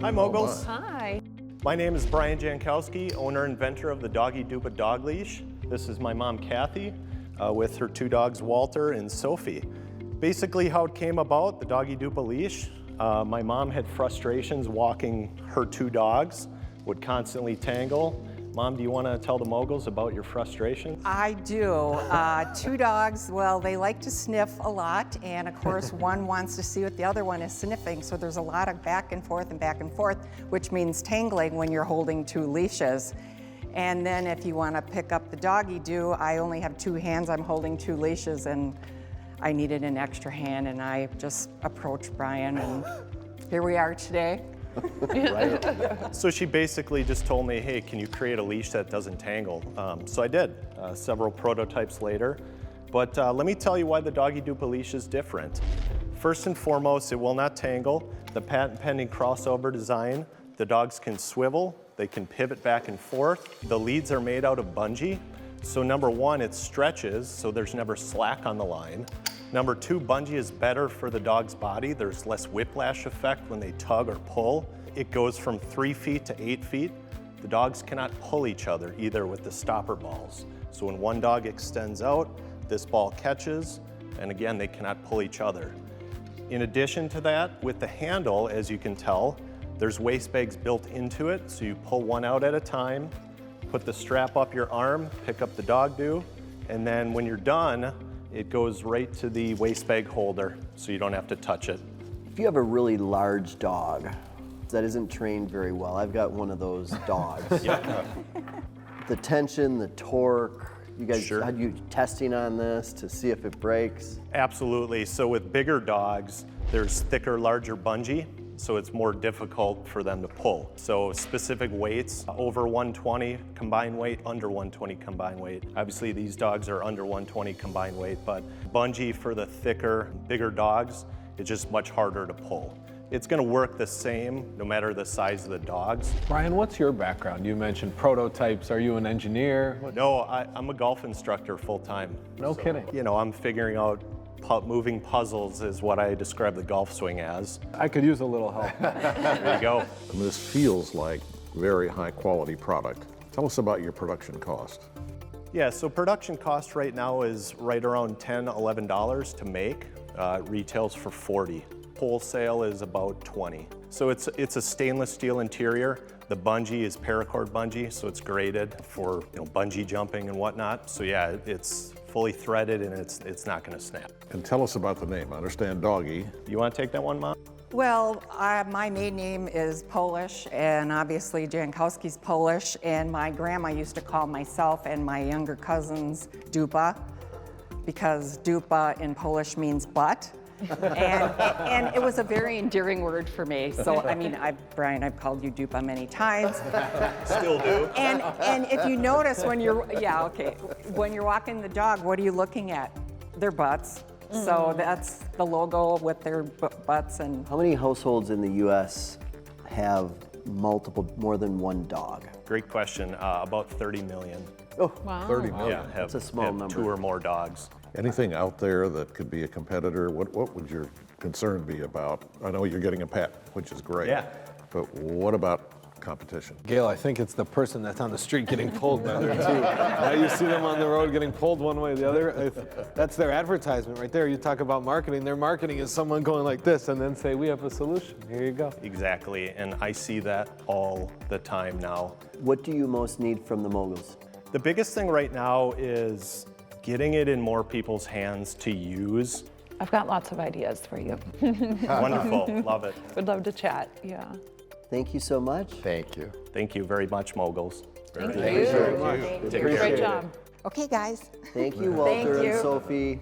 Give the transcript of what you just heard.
Hi, Moguls. Hi. My name is Brian Jankowski, owner and inventor of the Doggy Dupa dog leash. This is my mom, Kathy, with her two dogs, Walter and Sophie. Basically how it came about, the Doggy Dupa leash, my mom had frustrations walking her two dogs, would constantly tangle. Mom, do you want to tell the Moguls about your frustrations? I do. Two dogs, well, they like to sniff a lot, and of course, one wants to see what the other one is sniffing, so there's a lot of back and forth, which means tangling when you're holding two leashes. And then if you want to pick up the doggy do, I only have two hands, I'm holding two leashes, and I needed an extra hand, and I just approached Brian, and here we are today. Right. So she basically just told me, hey, can you create a leash that doesn't tangle? So I did, several prototypes later. But let me tell you why the Doggy Dupa leash is different. First and foremost, it will not tangle. The patent pending crossover design, the dogs can swivel, they can pivot back and forth. The leads are made out of bungee. So number one, it stretches, so there's never slack on the line. Number two, bungee is better for the dog's body. There's less whiplash effect when they tug or pull. It goes from 3 feet to 8 feet. The dogs cannot pull each other either with the stopper balls. So when one dog extends out, this ball catches, and again, they cannot pull each other. In addition to that, with the handle, as you can tell, there's waist bags built into it, so you pull one out at a time, put the strap up your arm, pick up the dog do, and then when you're done, it goes right to the waist bag holder, so you don't have to touch it. If you have a really large dog that isn't trained very well, I've got one of those dogs. Yeah. The tension, the torque, you guys, Sure. had you testing on this to see if it breaks? Absolutely. So with bigger dogs, there's thicker, larger bungee, so it's more difficult for them to pull. So specific weights, over 120 combined weight, under 120 combined weight. Obviously these dogs are under 120 combined weight, but bungee for the thicker, bigger dogs, it's just much harder to pull. It's gonna work the same no matter the size of the dogs. Brian, what's your background? You mentioned prototypes. Are you an engineer? No, I'm a golf instructor full-time. No kidding. You know, I'm figuring out moving puzzles is what I describe the golf swing as. I could use a little help. There you go. And this feels like very high quality product. Tell us about your production cost. Yeah, so production cost right now is right around $10, $11 to make. Retails for $40. Wholesale is about $20. So it's a stainless steel interior. The bungee is paracord bungee, so it's graded for bungee jumping and whatnot. So yeah, it's fully threaded and it's not gonna snap. And tell us about the name. I understand Doggy. You wanna take that one, Mom? Well, my maiden name is Polish, and obviously Jankowski's Polish, and my grandma used to call myself and my younger cousins Dupa, because Dupa in Polish means butt. And it was a very endearing word for me. So, I mean, Brian, I've called you Dupa many times. Still do. And if you notice when when you're walking the dog, what are you looking at? Their butts. So that's the logo with their butts. And How many households in the US have more than one dog? Great question. About 30 million. Oh, wow. 30 million. Yeah, That's a small have number. 2 or more dogs. Anything out there that could be a competitor? What would your concern be about? I know you're getting a pet, which is great. Yeah. But what about competition? Gail, I think it's the person that's on the street getting pulled by their two. Now you see them on the road getting pulled one way or the other. That's their advertisement right there. You talk about marketing. Their marketing is someone going like this and then say, we have a solution. Here you go. Exactly, and I see that all the time now. What do you most need from the Moguls? The biggest thing right now is getting it in more people's hands to use. I've got lots of ideas for you. Wonderful, love it. Would love to chat, yeah. Thank you so much. Thank you. Thank you very much, Moguls. Thank you. Very much. Thank you. Take care. Great job. Okay, guys. Thank you, Walter you. and Sophie.